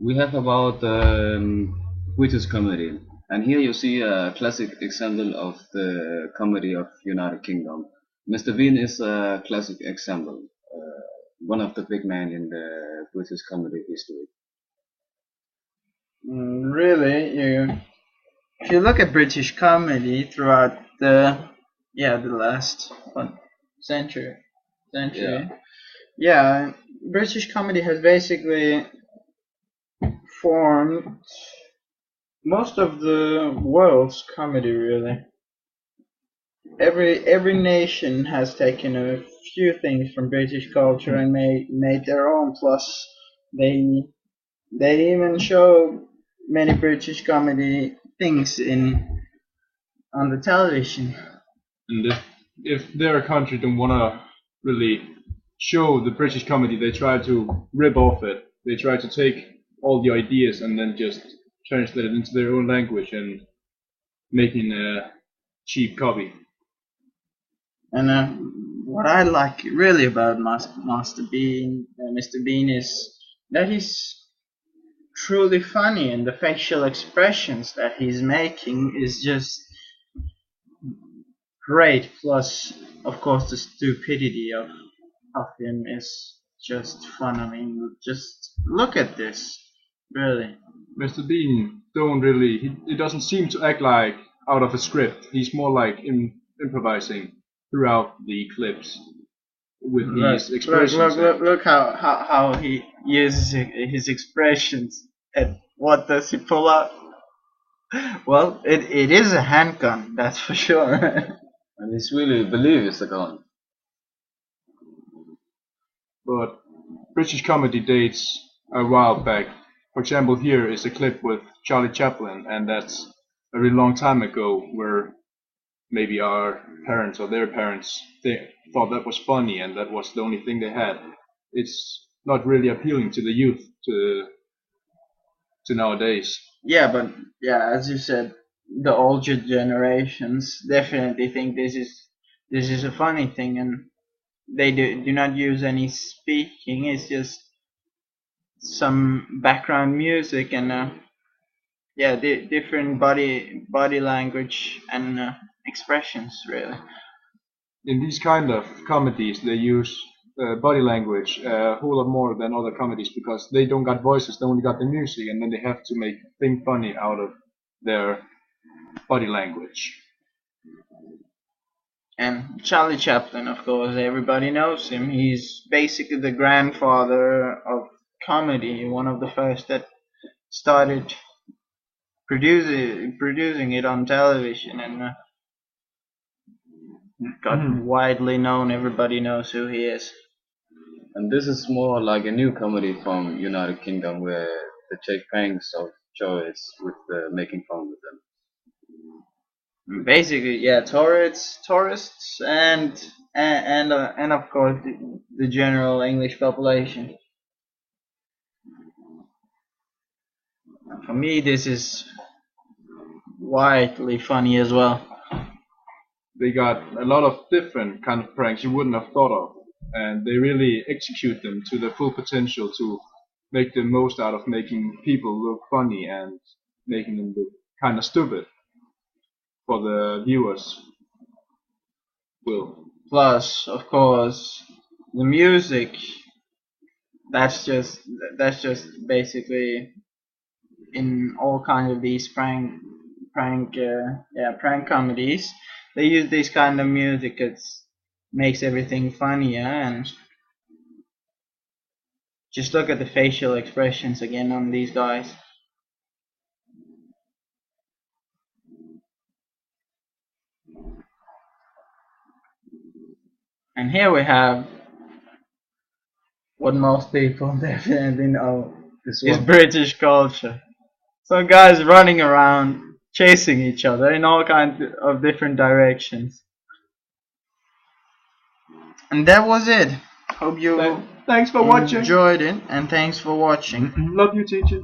We have about British comedy, and here you see a classic example of the comedy of United Kingdom. Mr. Bean is a classic example, one of the big men in the British comedy history. Really, if you look at British comedy throughout the last century, Yeah, century, yeah, British comedy has basically formed most of the world's comedy. Really, every nation has taken a few things from British culture and made their own. Plus, they they even show many British comedy things in on the television. And if their country don't wanna really show the British comedy, they try to rip off it. They try to take all the ideas and then just translate it into their own language and making a cheap copy. And what I like really about Mr. Bean is that he's truly funny, and the facial expressions that he's making is just great. Plus, of course, the stupidity of him is just fun. I mean, just look at this, really. Mr. Bean don't really. He doesn't seem to act like out of a script. He's more like improvising throughout the clips with these expressions. Look how he uses his expressions. And what does he pull out? Well, it is a handgun, that's for sure. and he's really believe it's a gun. But British comedy dates a while back. For example, here is a clip with Charlie Chaplin, and that's a really long time ago, where maybe our parents or their parents thought that was funny and that was the only thing they had. It's not really appealing to the youth to nowadays. Yeah, but yeah, as you said, the older generations definitely think this is a funny thing, and they do not use any speaking. It's just some background music and yeah, different body language and expressions, really. In these kind of comedies, they use body language a whole lot more than other comedies because they don't got voices, they only got the music, and then they have to make things funny out of their body language. And Charlie Chaplin, of course, everybody knows him. He's basically the grandfather of comedy, one of the first that started producing it on television, and got widely known. Everybody knows who he is. And this is more like a new comedy from United Kingdom where they take pangs of joys with making fun with them. Basically, yeah, tourists, and of course the general English population. For me, this is widely funny as well. They got a lot of different kind of pranks you wouldn't have thought of, and they really execute them to their full potential to make the most out of making people look funny and making them look kind of stupid for the viewers. Will. Plus, of course, the music. That's just basically in all kinds of these prank comedies. They use this kind of music. It makes everything funnier, and just look at the facial expressions again on these guys. And here we have what most people definitely know This is one, British culture. So guys running around chasing each other in all kinds of different directions. And that was it. Hope you Thanks for watching. enjoyed it, and thanks for watching. Love you, teacher.